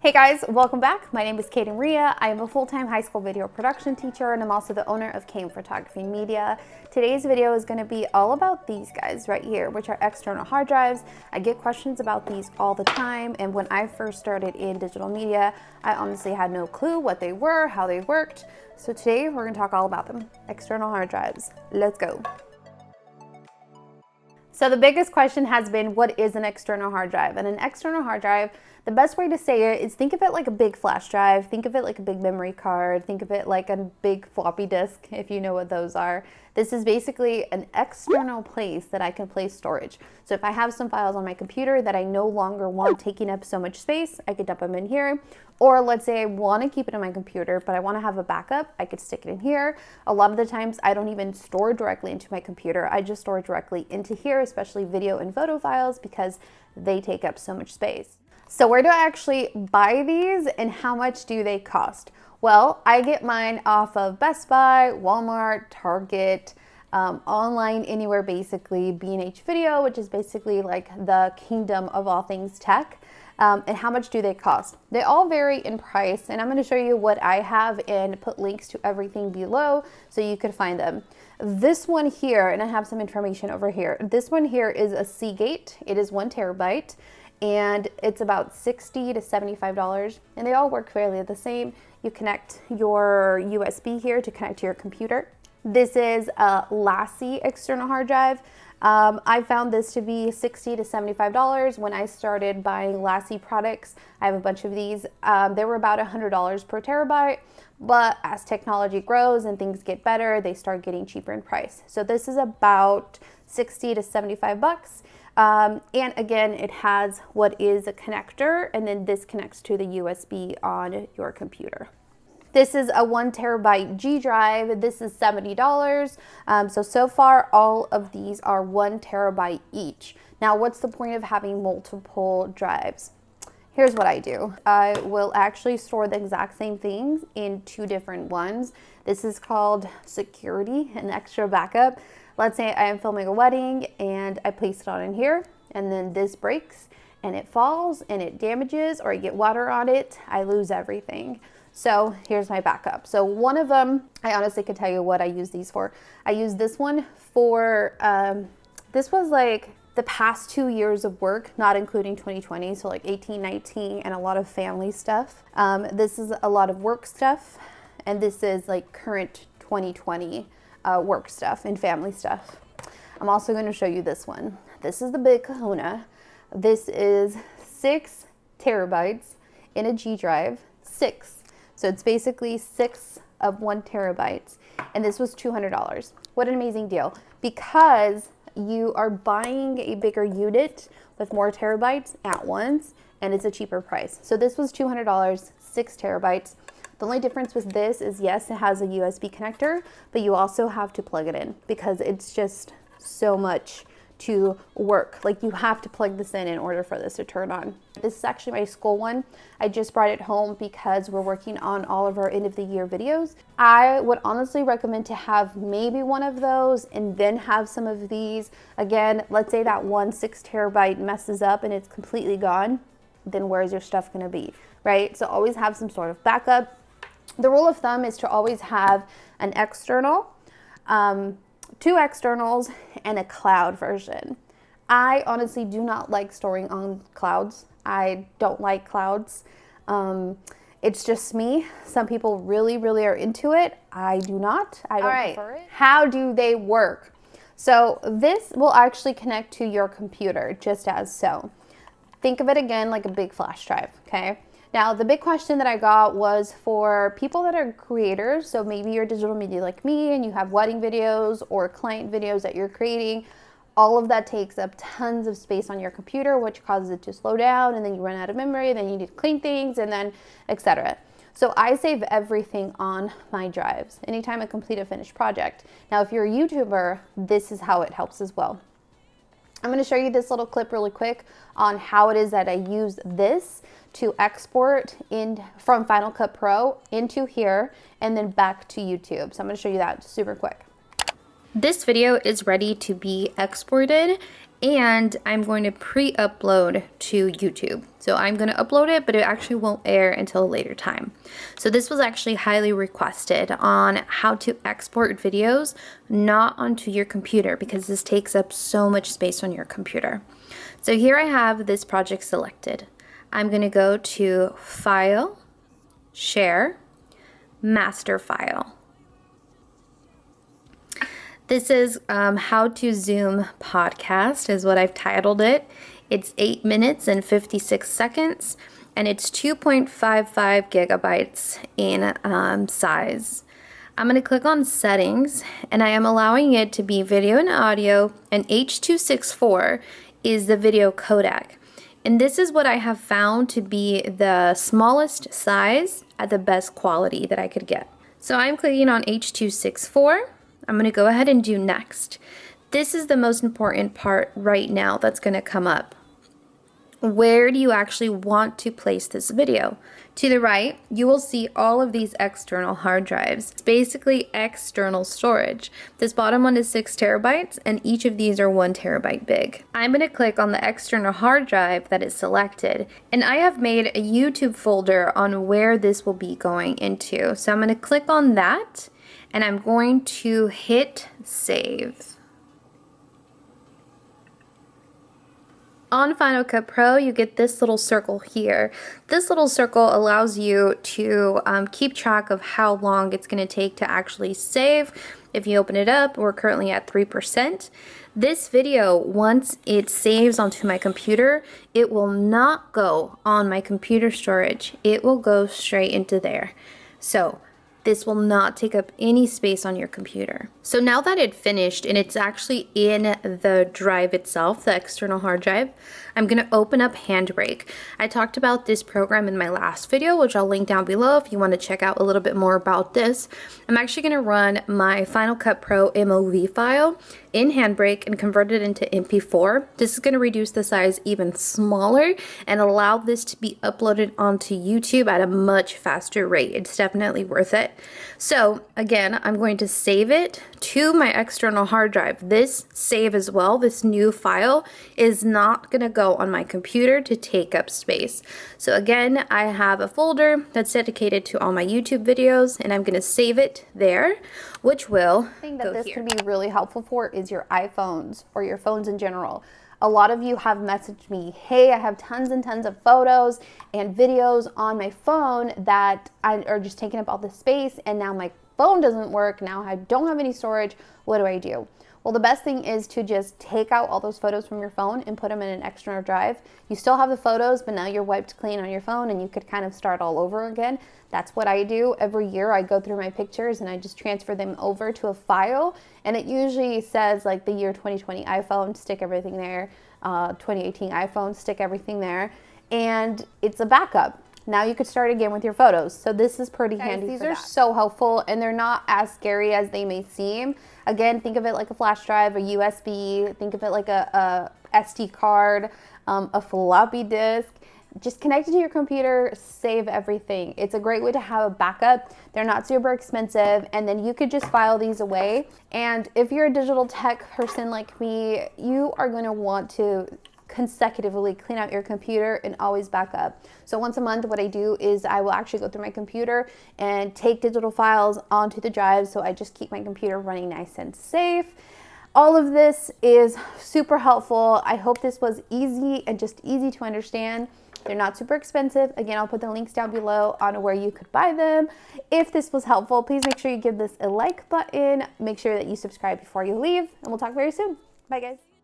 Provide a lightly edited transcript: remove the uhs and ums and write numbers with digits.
Hey guys, welcome back. My name is Kate Maria. I am a full-time high school video production teacher and I'm also the owner of Kame Photography Media. Today's video is going to be all about these guys right here, which are external hard drives. I get questions about these all the time, and when I first started in digital media, I honestly had no clue what they were, how they worked. So today we're going to talk all about them. External hard drives. Let's go. So the biggest question has been, what is an external hard drive? And an external hard drive, the best way to say it is think of it like a big flash drive, think of it like a big memory card, think of it like a big floppy disk, if you know what those are. This is basically an external place that I can place storage. So if I have some files on my computer that I no longer want taking up so much space, I could dump them in here. Or let's say I want to keep it on my computer, but I want to have a backup, I could stick it in here. A lot of the times I don't even store directly into my computer. I just store directly into here, especially video and photo files, because they take up so much space. So where do I actually buy these and how much do they cost? Well, I get mine off of Best Buy, Walmart, Target, online, anywhere basically, B&H Video, which is basically like the kingdom of all things tech. And how much do they cost? They all vary in price, and I'm going to show you what I have and put links to everything below so you could find them. This one here, and I have some information over here. This one here is a Seagate. It is 1 terabyte. And it's about $60 to $75, and they all work fairly the same. You connect your USB here to connect to your computer. This is a Lassie external hard drive. I found this to be $60 to $75 when I started buying Lassie products. I have a bunch of these. They were about $100 per terabyte, but as technology grows and things get better, they start getting cheaper in price. So this is about 60 to 75 bucks. And again, it has what is a connector, and then this connects to the USB on your computer. This is a 1 terabyte G drive. This is $70. So far, all of these are 1 terabyte each. Now, what's the point of having multiple drives? Here's what I do. I will actually store the exact same things in 2 different ones. This is called security, an extra backup. Let's say I am filming a wedding and I place it on in here, and then this breaks and it falls and it damages, or I get water on it, I lose everything. So here's my backup. So one of them, I honestly could tell you what I use these for. I use this one for, this was like the past 2 years of work, not including 2020, so like 18, 19, and a lot of family stuff. This is a lot of work stuff, and this is like current 2020 work stuff and family stuff. I'm also going to show you this one. This is the big kahuna. This is 6 terabytes in a G drive, 6. So it's basically 6 of 1 terabyte, and this was $200. What an amazing deal, because you are buying a bigger unit with more terabytes at once, and it's a cheaper price. So this was $200, 6 terabytes. The only difference with this is, yes, it has a USB connector, but you also have to plug it in because it's just so much to work. Like, you have to plug this in order for this to turn on. This is actually my school one. I just brought it home because we're working on all of our end of the year videos. I would honestly recommend to have maybe one of those and then have some of these. Again, let's say that 6 terabyte messes up and it's completely gone, then where's your stuff gonna be, right? So always have some sort of backup. The rule of thumb is to always have an external, 2 externals, and a cloud version. I honestly do not like storing on clouds. I don't like clouds. It's just me. Some people really, really are into it. I do not. I don't prefer it. How do they work? So this will actually connect to your computer just as so. Think of it again like a big flash drive, okay? Now, the big question that I got was for people that are creators. So maybe you're digital media like me and you have wedding videos or client videos that you're creating. All of that takes up tons of space on your computer, which causes it to slow down, and then you run out of memory, then you need to clean things, and then etc. So I save everything on my drives anytime I complete a finished project. Now, if you're a YouTuber, this is how it helps as well. I'm going to show you this little clip really quick on how it is that I use this to export in from Final Cut Pro into here and then back to YouTube. So I'm going to show you that super quick. This video is ready to be exported, and I'm going to pre-upload to YouTube. So I'm going to upload it, but it actually won't air until a later time. So this was actually highly requested on how to export videos not onto your computer, because this takes up so much space on your computer. So here I have this project selected. I'm going to go to File, Share, Master File. This is How to Zoom Podcast is what I've titled it. It's 8 minutes and 56 seconds, and it's 2.55 gigabytes in size. I'm going to click on Settings, and I am allowing it to be video and audio, and H.264 is the video codec. And this is what I have found to be the smallest size at the best quality that I could get. So I'm clicking on H.264. I'm going to go ahead and do next. This is the most important part right now that's going to come up. Where do you actually want to place this video? To the right, you will see all of these external hard drives. It's basically external storage. This bottom one is 6 terabytes, and each of these are 1 terabyte big. I'm going to click on the external hard drive that is selected, and I have made a YouTube folder on where this will be going into. So I'm going to click on that, and I'm going to hit save. On Final Cut Pro, you get this little circle here. This little circle allows you to keep track of how long it's going to take to actually save. If you open it up, we're currently at 3%. This video, once it saves onto my computer, it will not go on my computer storage. It will go straight into there. So this will not take up any space on your computer. So now that it finished and it's actually in the drive itself, the external hard drive, I'm gonna open up Handbrake. I talked about this program in my last video, which I'll link down below if you wanna check out a little bit more about this. I'm actually gonna run my Final Cut Pro MOV file in Handbrake and convert it into MP4. This is gonna reduce the size even smaller and allow this to be uploaded onto YouTube at a much faster rate. It's definitely worth it. So again, I'm going to save it to my external hard drive. This save as well, this new file, is not gonna go on my computer to take up space. So again, I have a folder that's dedicated to all my YouTube videos, and I'm gonna save it there, which will The thing that this could be really helpful for is your iPhones or your phones in general. A lot of you have messaged me, hey, I have tons and tons of photos and videos on my phone that are just taking up all the space, and now my phone doesn't work. Now I don't have any storage. What do I do? Well, the best thing is to just take out all those photos from your phone and put them in an external drive. You still have the photos, but now you're wiped clean on your phone and you could kind of start all over again. That's what I do. Every year I go through my pictures and I just transfer them over to a file, and it usually says like the year 2020 iPhone, stick everything there, 2018 iPhone, stick everything there, and it's a backup. Now you could start again with your photos. So this is pretty handy. These are so helpful, and they're not as scary as they may seem. Again, think of it like a flash drive, a USB, think of it like a SD card, a floppy disk. Just connect it to your computer, save everything. It's a great way to have a backup. They're not super expensive, and then you could just file these away. And if you're a digital tech person like me, you are going to want to consecutively clean out your computer and always back up. So once a month, what I do is I will actually go through my computer and take digital files onto the drive, so I just keep my computer running nice and safe. All of this is super helpful. I hope this was easy and just easy to understand. They're not super expensive. Again, I'll put the links down below on where you could buy them. If this was helpful, please make sure you give this a like button. Make sure that you subscribe before you leave, and we'll talk very soon. Bye, guys.